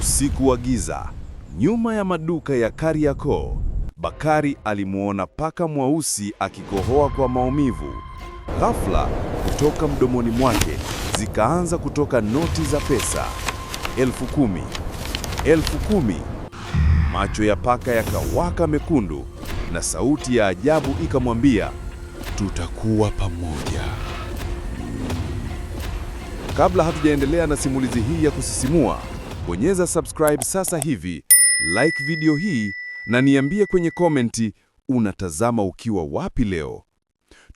Usiku wa giza, nyuma ya maduka ya Kariakoo, Bakari alimuona paka mweusi akikohoa kwa maumivu. Ghafla, kutoka mdomoni mwake zikaanza kutoka noti za pesa. 10,000, 10,000. Macho ya paka yakawaka mekundu na sauti ya ajabu ikamwambia, tutakuwa pamoja. Kabla hatujaendelea na simulizi hii ya kusisimua, bonyeza subscribe sasa hivi, like video hii na niambie kwenye komenti unatazama ukiwa wapi leo.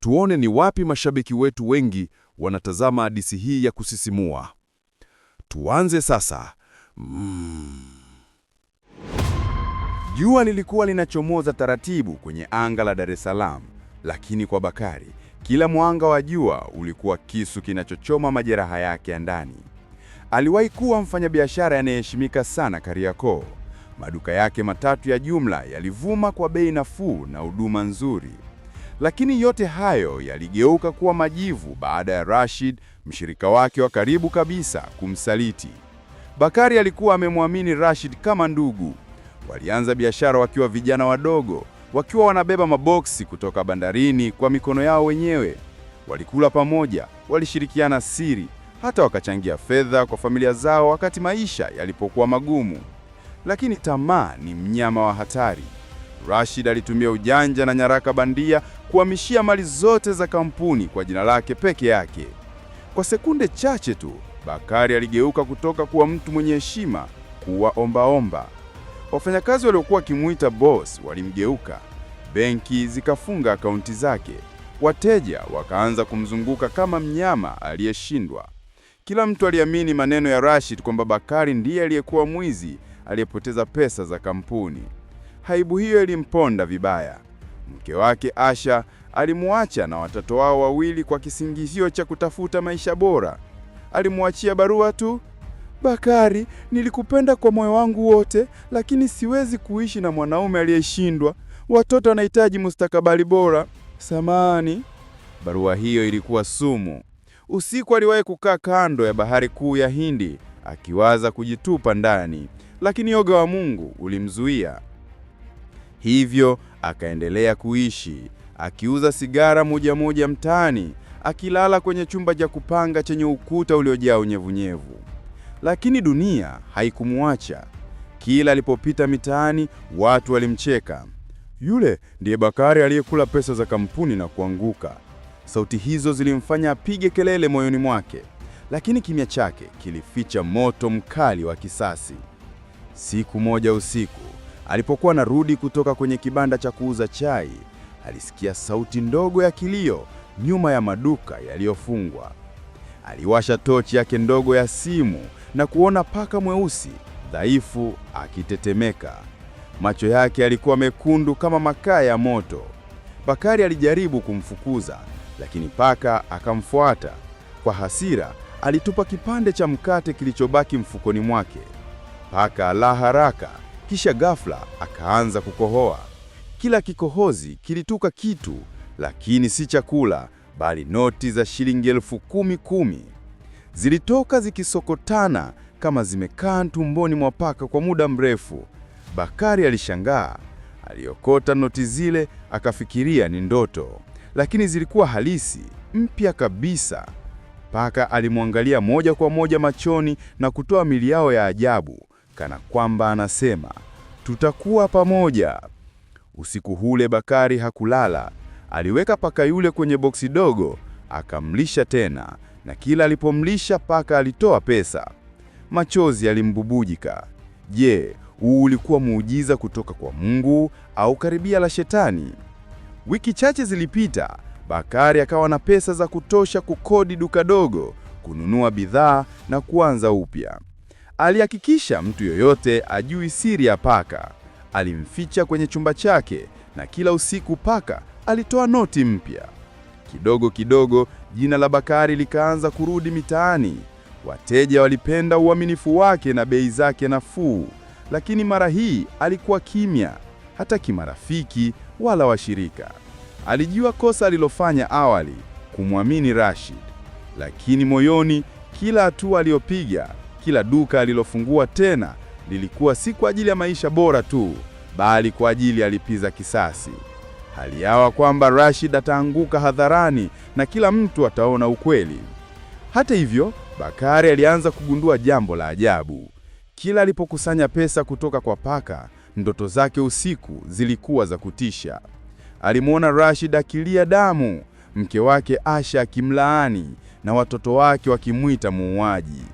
Tuone ni wapi mashabiki wetu wengi wanatazama hadithi hii ya kusisimua. Tuanze sasa. Jua lilikuwa linachomoza taratibu kwenye anga la Dar es Salaam, lakini kwa Bakari, kila mwanga wa jua ulikuwa kisu kinachochoma majeraha yake ya ndani. Aliwahi kuwa mfanyabiashara anayeheshimika sana Kariakoo. Maduka yake matatu ya jumla yalivuma kwa bei nafuu na huduma nzuri. Lakini yote hayo yaligeuka kuwa majivu baada ya Rashid, mshirika wake wa karibu kabisa, kumsaliti. Bakari alikuwa amemwamini Rashid kama ndugu. Walianza biashara wakiwa vijana wadogo, wakiwa wanabeba maboksi kutoka bandarini kwa mikono yao wenyewe. Walikula pamoja, walishirikiana siri, hata wakachangia fedha kwa familia zao wakati maisha yalipokuwa magumu. Lakini tamaa ni mnyama wa hatari. Rashid alitumia ujanja na nyaraka bandia kuhamishia mali zote za kampuni kwa jina lake peke yake. Kwa sekunde chache tu, Bakari aligeuka kutoka kuwa mtu mwenye heshima kuwa ombaomba. Wafanyakazi waliokuwa wakimuita boss walimgeuka. Benki zikafunga akaunti zake. Wateja wakaanza kumzunguka kama mnyama aliyeshindwa. Kila mtu aliamini maneno ya Rashid kwamba Bakari ndiye aliyekuwa mwizi aliyepoteza pesa za kampuni. Aibu hiyo ilimponda vibaya. Mke wake Asha alimuacha na watoto wao wawili kwa kisingizio cha kutafuta maisha bora. Alimuachia barua tu: Bakari, nilikupenda kwa moyo wangu wote, lakini siwezi kuishi na mwanaume aliyeshindwa. Watoto wanahitaji mustakabali bora. Samahani. Barua hiyo ilikuwa sumu. Usiku aliwahi kukaa kando ya bahari kuu ya Hindi, akiwaza kujitupa ndani, lakini yoga wa Mungu ulimzuia. Hivyo akaendelea kuishi, akiuza sigara moja moja mtaani, akilala kwenye chumba cha kupanga chenye ukuta uliojaa unyevunyevu. Lakini dunia haikumuacha. Kila alipopita mitaani, watu walimcheka. Yule ndiye Bakari aliyekula pesa za kampuni na kuanguka. Sauti hizo zilimfanya apige kelele moyoni mwake, lakini kimya chake kilificha moto mkali wa kisasi. Siku moja usiku, alipokuwa anarudi kutoka kwenye kibanda cha kuuza chai, alisikia sauti ndogo ya kilio nyuma ya maduka yaliyofungwa. Aliwasha tochi yake ndogo ya simu na kuona paka mweusi dhaifu akitetemeka. Macho yake yalikuwa mekundu kama makaa ya moto. Bakari alijaribu kumfukuza, lakini paka akamfuata. Kwa hasira, alitupa kipande cha mkate kilichobaki mfukoni mwake. Paka ala haraka, kisha ghafla akaanza kukohoa. Kila kikohozi kilituka kitu, lakini si chakula, bali noti za shilingi 10,000. Zilitoka zikisokotana kama zimekaa tumboni mwa paka kwa muda mrefu. Bakari alishangaa. Aliokota noti zile, akafikiria ni ndoto, lakini zilikuwa halisi, mpya kabisa. Paka alimwangalia moja kwa moja machoni na kutoa miliao ya ajabu, kana kwamba anasema, tutakuwa pamoja. Usiku ule Bakari hakulala. Aliweka paka yule kwenye boksi dogo, akamlisha tena, na kila alipomlisha paka alitoa pesa. Machozi yalimbubujika. Je, huu ulikuwa muujiza kutoka kwa Mungu au karibia la shetani? Wiki chache zilipita. Bakari akawa na pesa za kutosha kukodi duka dogo, kununua bidhaa na kuanza upya. Alihakikisha mtu yoyote ajui siri ya paka. Alimficha kwenye chumba chake, na kila usiku paka alitoa noti mpya. Kidogo kidogo jina la Bakari likaanza kurudi mitaani. Wateja walipenda uaminifu wake na bei zake nafuu. Lakini mara hii alikuwa kimya, hata kimarafiki wala washirika. Alijua kosa alilofanya awali, kumwamini Rashid. Lakini moyoni, kila hatua aliyopiga, kila duka alilofungua tena, lilikuwa si kwa ajili ya maisha bora tu, bali kwa ajili ya lipiza kisasi. Aliawa kwamba Rashid ataanguka hadharani na kila mtu ataona ukweli. Hata hivyo, Bakari alianza kugundua jambo la ajabu. Kila alipokusanya pesa kutoka kwa paka, ndoto zake usiku zilikuwa za kutisha. Alimwona Rashid akilia damu, mke wake Asha akimlaani na watoto wake wakimwita muuaji.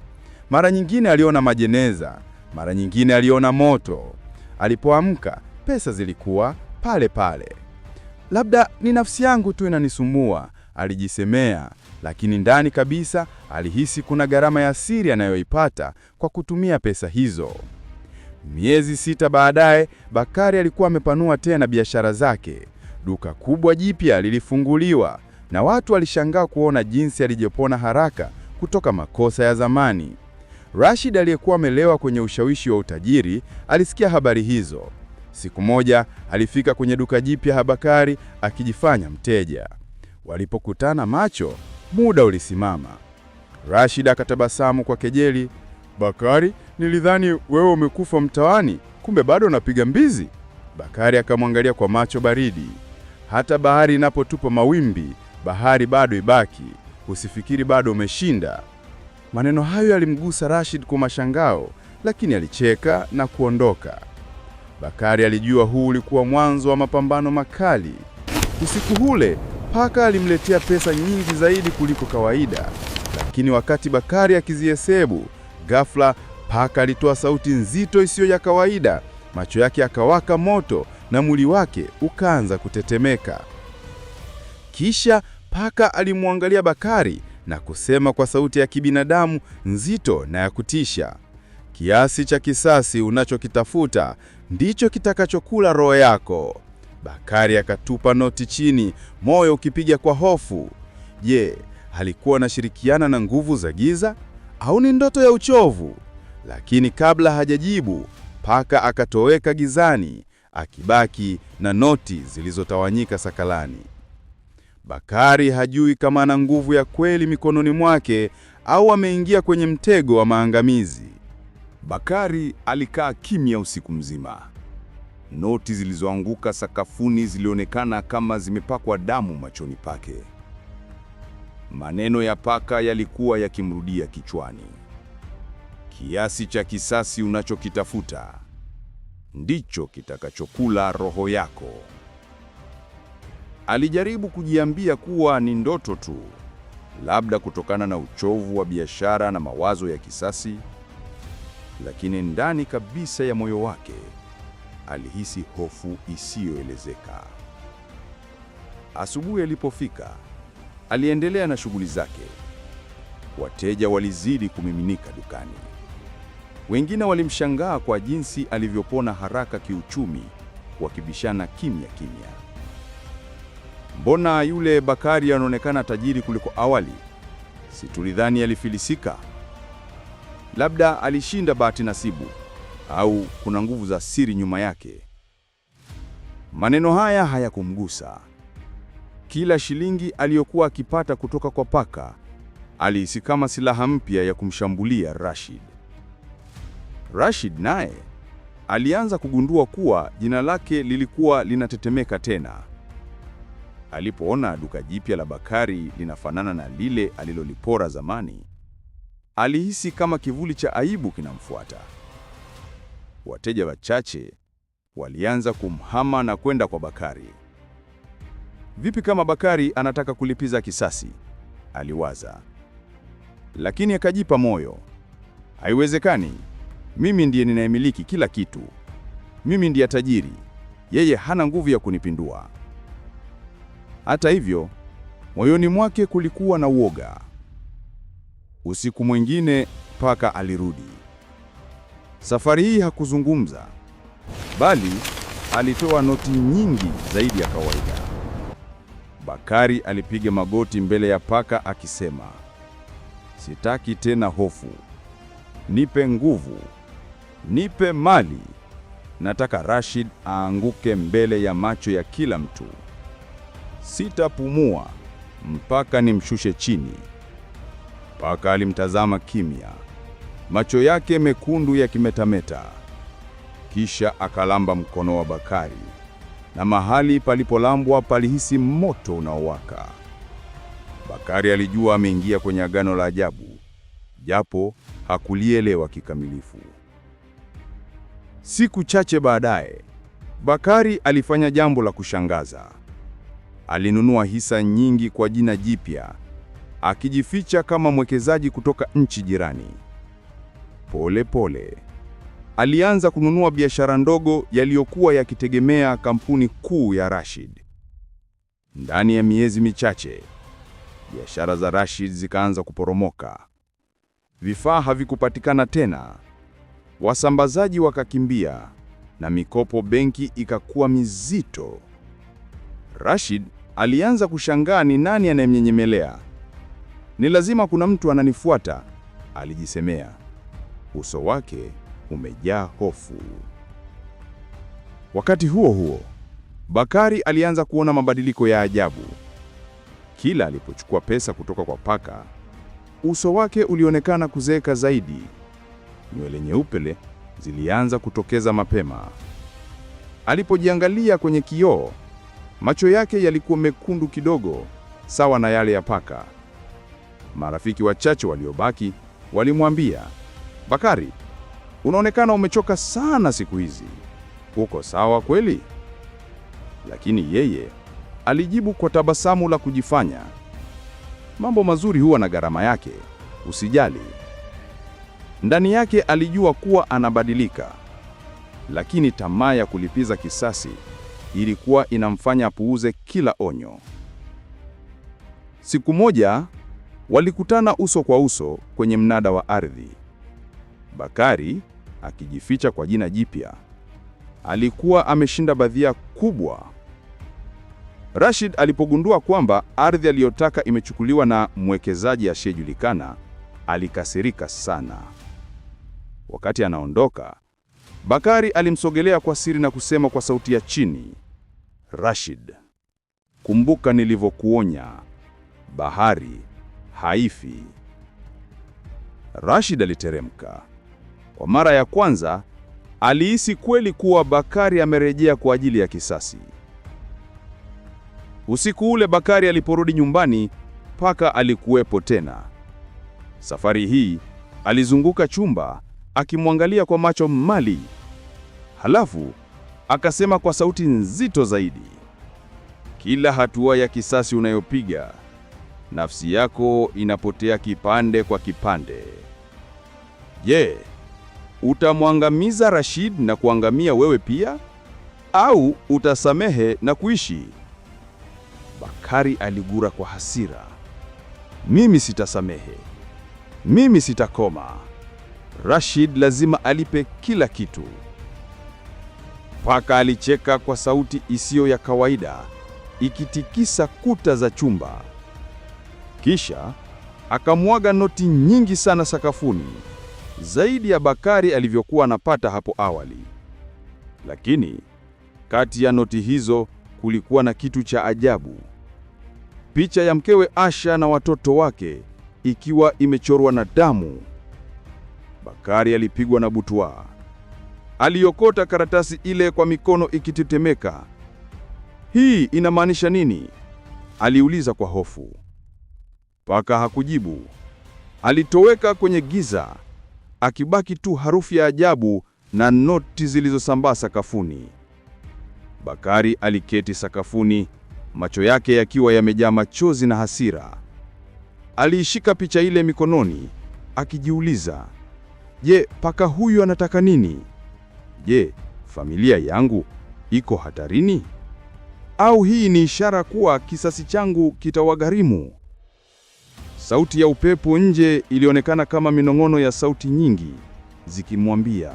Mara nyingine aliona majeneza, mara nyingine aliona moto. Alipoamka, pesa zilikuwa pale pale. Labda ni nafsi yangu tu inanisumbua, alijisemea, lakini ndani kabisa alihisi kuna gharama ya siri anayoipata kwa kutumia pesa hizo. Miezi 6 baadaye, Bakari alikuwa amepanua tena biashara zake. Duka kubwa jipya lilifunguliwa na watu walishangaa kuona jinsi alivyopona haraka kutoka makosa ya zamani. Rashid aliyekuwa amelewa kwenye ushawishi wa utajiri alisikia habari hizo. Siku moja alifika kwenye duka jipya la Bakari akijifanya mteja. Walipokutana macho, muda ulisimama. Rashid akatabasamu kwa kejeli. "Bakari, nilidhani wewe umekufa mtaani, kumbe bado unapiga mbizi." Bakari akamwangalia kwa macho baridi. "Hata bahari inapotupa mawimbi, bahari bado ibaki. Usifikiri bado umeshinda." Maneno hayo yalimgusa Rashid kwa mashangao, lakini alicheka na kuondoka. Bakari alijua huu ulikuwa mwanzo wa mapambano makali. Usiku ule, paka alimletea pesa nyingi zaidi kuliko kawaida. Lakini wakati Bakari akizihesabu, ghafla paka alitoa sauti nzito isiyo ya kawaida. Macho yake yakawaka moto na mwili wake ukaanza kutetemeka. Kisha paka alimwangalia Bakari na kusema kwa sauti ya kibinadamu nzito na ya kutisha, "Kiasi cha kisasi unachokitafuta ndicho kitakachokula roho yako." Bakari akatupa noti chini, moyo ukipiga kwa hofu. Je, alikuwa anashirikiana na nguvu za giza au ni ndoto ya uchovu? Lakini kabla hajajibu, paka akatoweka gizani, akibaki na noti zilizotawanyika sakalani. Bakari hajui kama ana nguvu ya kweli mikononi mwake au ameingia kwenye mtego wa maangamizi. Bakari alikaa kimya usiku mzima. Noti zilizoanguka sakafuni zilionekana kama zimepakwa damu machoni pake. Maneno ya paka yalikuwa yakimrudia kichwani. "Kiasi cha kisasi unachokitafuta ndicho kitakachokula roho yako." Alijaribu kujiambia kuwa ni ndoto tu, labda kutokana na uchovu wa biashara na mawazo ya kisasi, lakini ndani kabisa ya moyo wake alihisi hofu isiyoelezeka. Asubuhi alipofika, aliendelea na shughuli zake. Wateja walizidi kumiminika dukani. Wengine walimshangaa kwa jinsi alivyopona haraka kiuchumi, wakibishana kimya kimya. "Mbona yule Bakari anaonekana tajiri kuliko awali? Si tulidhani alifilisika? Labda alishinda bahati nasibu, au kuna nguvu za siri nyuma yake." Maneno haya hayakumgusa. Kila shilingi aliyokuwa akipata kutoka kwa paka alihisi kama silaha mpya ya kumshambulia Rashid. Rashid naye alianza kugundua kuwa jina lake lilikuwa linatetemeka tena. Alipoona duka jipya la Bakari linafanana na lile alilolipora zamani, alihisi kama kivuli cha aibu kinamfuata. Wateja wachache walianza kumhama na kwenda kwa Bakari. Vipi kama Bakari anataka kulipiza kisasi? Aliwaza. Lakini akajipa moyo. Haiwezekani. Mimi ndiye ninayemiliki kila kitu. Mimi ndiye tajiri. Yeye hana nguvu ya kunipindua. Hata hivyo, moyoni mwake kulikuwa na uoga. Usiku mwingine paka alirudi. Safari hii hakuzungumza, bali alitoa noti nyingi zaidi ya kawaida. Bakari alipiga magoti mbele ya paka akisema, "Sitaki tena hofu. Nipe nguvu. Nipe mali. Nataka Rashid aanguke mbele ya macho ya kila mtu. Sitapumua mpaka nimshushe chini." Paka alimtazama kimya, macho yake mekundu yakimetameta. Kisha akalamba mkono wa Bakari, na mahali palipolambwa palihisi moto unaowaka. Bakari alijua ameingia kwenye agano la ajabu, japo hakulielewa kikamilifu. Siku chache baadaye, Bakari alifanya jambo la kushangaza. Alinunua hisa nyingi kwa jina jipya, akijificha kama mwekezaji kutoka nchi jirani. Pole pole alianza kununua biashara ndogo yaliyokuwa yakitegemea kampuni kuu ya Rashid. Ndani ya miezi michache, biashara za Rashid zikaanza kuporomoka. Vifaa havikupatikana tena, wasambazaji wakakimbia, na mikopo benki ikakuwa mizito. Rashid alianza kushangaa ni nani anayemnyenyemelea. Ni lazima kuna mtu ananifuata, alijisemea. Uso wake umejaa hofu. Wakati huo huo, Bakari alianza kuona mabadiliko ya ajabu. Kila alipochukua pesa kutoka kwa Paka, uso wake ulionekana kuzeeka zaidi. Nywele nyeupe zilianza kutokeza mapema. Alipojiangalia kwenye kioo, macho yake yalikuwa mekundu kidogo, sawa na yale ya Paka. Marafiki wachache waliobaki walimwambia, "Bakari, unaonekana umechoka sana siku hizi. Uko sawa kweli?" Lakini yeye alijibu kwa tabasamu la kujifanya, "Mambo mazuri huwa na gharama yake, usijali." Ndani yake alijua kuwa anabadilika, lakini tamaa ya kulipiza kisasi ilikuwa inamfanya apuuze kila onyo. Siku moja walikutana uso kwa uso kwenye mnada wa ardhi. Bakari, akijificha kwa jina jipya, alikuwa ameshinda badhia kubwa. Rashid alipogundua kwamba ardhi aliyotaka imechukuliwa na mwekezaji asiyejulikana, alikasirika sana. Wakati anaondoka, Bakari alimsogelea kwa siri na kusema kwa sauti ya chini, "Rashid, kumbuka nilivyokuonya, bahari haifi." Rashid aliteremka. Kwa mara ya kwanza, alihisi kweli kuwa Bakari amerejea kwa ajili ya kisasi. Usiku ule Bakari aliporudi nyumbani, Paka alikuwepo tena. Safari hii alizunguka chumba akimwangalia kwa macho mali. Halafu akasema kwa sauti nzito zaidi, "Kila hatua ya kisasi unayopiga, nafsi yako inapotea kipande kwa kipande. Je, utamwangamiza Rashid na kuangamia wewe pia, au utasamehe na kuishi?" Bakari aligura kwa hasira, "Mimi sitasamehe. Mimi sitakoma. Rashid lazima alipe kila kitu." Paka alicheka kwa sauti isiyo ya kawaida, ikitikisa kuta za chumba. Kisha akamwaga noti nyingi sana sakafuni, zaidi ya Bakari alivyokuwa anapata hapo awali. Lakini kati ya noti hizo kulikuwa na kitu cha ajabu. Picha ya mkewe Asha na watoto wake ikiwa imechorwa na damu. Bakari alipigwa na butwaa. Aliokota karatasi ile kwa mikono ikitetemeka. "Hii inamaanisha nini?" aliuliza kwa hofu. Paka hakujibu. Alitoweka kwenye giza, akibaki tu harufu ya ajabu na noti zilizosambaa sakafuni. Bakari aliketi sakafuni, macho yake yakiwa yamejaa machozi na hasira. Aliishika picha ile mikononi, akijiuliza, "Je, paka huyu anataka nini? Je, familia yangu iko hatarini? Au hii ni ishara kuwa kisasi changu kitawagharimu?" Sauti ya upepo nje ilionekana kama minong'ono ya sauti nyingi, zikimwambia,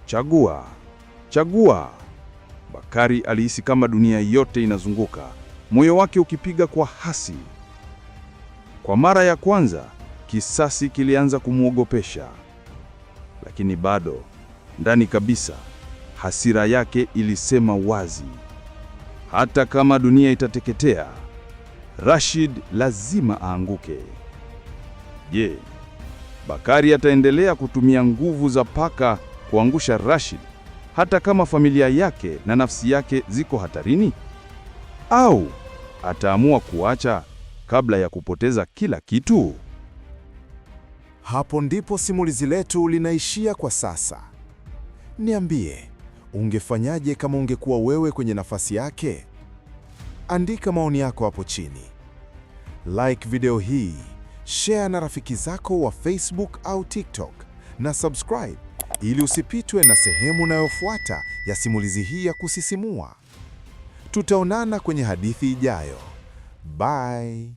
"Chagua, chagua." Bakari alihisi kama dunia yote inazunguka, moyo wake ukipiga kwa hasi. Kwa mara ya kwanza, kisasi kilianza kumwogopesha. Lakini bado, ndani kabisa, hasira yake ilisema wazi, hata kama dunia itateketea, Rashid lazima aanguke. Je, Bakari ataendelea kutumia nguvu za paka kuangusha Rashid, hata kama familia yake na nafsi yake ziko hatarini? Au ataamua kuacha kabla ya kupoteza kila kitu? Hapo ndipo simulizi letu linaishia kwa sasa. Niambie, ungefanyaje kama ungekuwa wewe kwenye nafasi yake? Andika maoni yako hapo chini. Like video hii, share na rafiki zako wa Facebook au TikTok na subscribe ili usipitwe na sehemu inayofuata ya simulizi hii ya kusisimua. Tutaonana kwenye hadithi ijayo. Bye.